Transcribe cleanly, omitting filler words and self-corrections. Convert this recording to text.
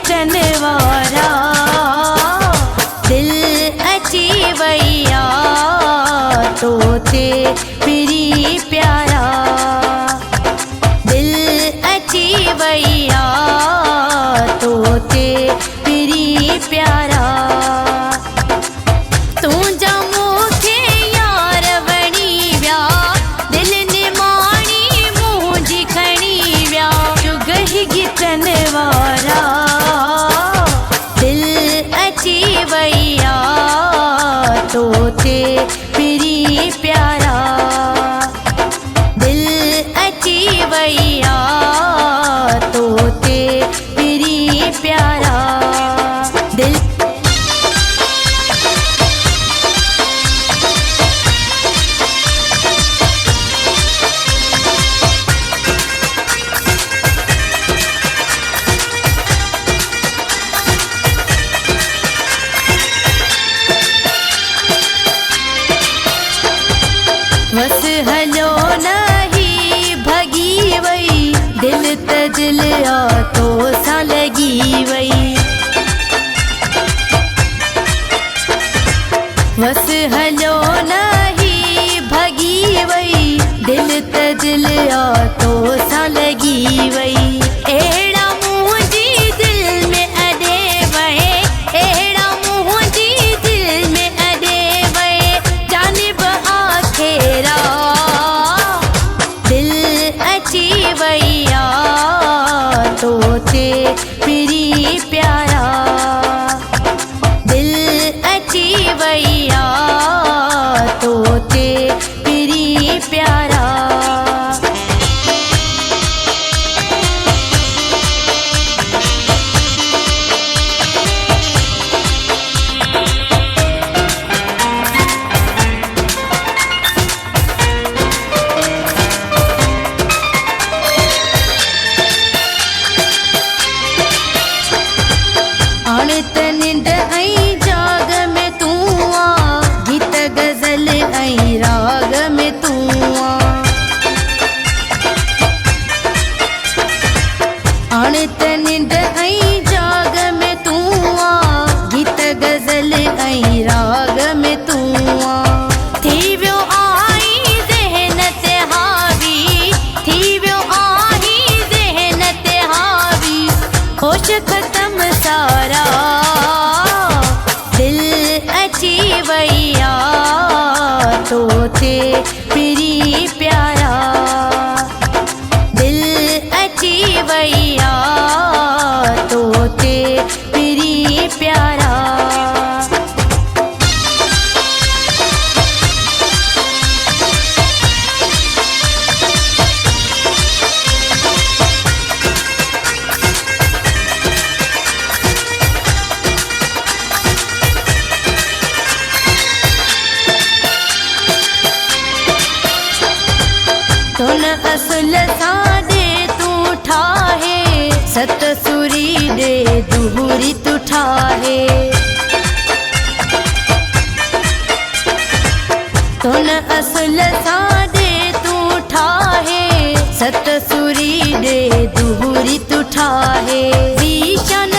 गिचन वारा दिल अची वैया तोते पिरी प्यारा दिल अची वैया तोते पिरी प्यारा तू जमू खे यार बणी व्या दिल निमाणी मुंहिंजी खणी व्या जुग ही गिचन वारा दिल अची वैया तोते पिरी प्यारा दिल अची वैया तोते पिरी प्यारा दिल बस हलो नहीं भगी वई दिल त दिल आ तो सा लगी वई बस हलो नहीं भगी वई दिल त दिल आ तो सा लगी वई एड़ा मुंहिंजी दिल में अॾे वहे एड़ा मुंहिंजी दिल में अॾे वहे जानिब आखेरा दिल अची वैया तोते पिरी प्यारा दिल अची वैया तोते पिरी प्यारा अणित निंड ऐं जाग में तूं आ गीत गज़ल ऐं राग में तूं आ अणित निंड ऐं जाग में तूं आ गीत गज़ल ऐं राग में तूं आ थी वियो आई ज़हन ते हावी थी वियो आई ज़हन ते हावी होश ख़त्म सारा दिल अची वैया तोते पिरी प्यारा दिल अची वैया तोते पिरी प्यारा तुन असुल सां दे तूं ठाहे सत सुरी दे दुहरी तूं ठाहे तुन असुल सां दे तूं ठाहे सत सुरी दे दुहरी तू ठाहे वीशन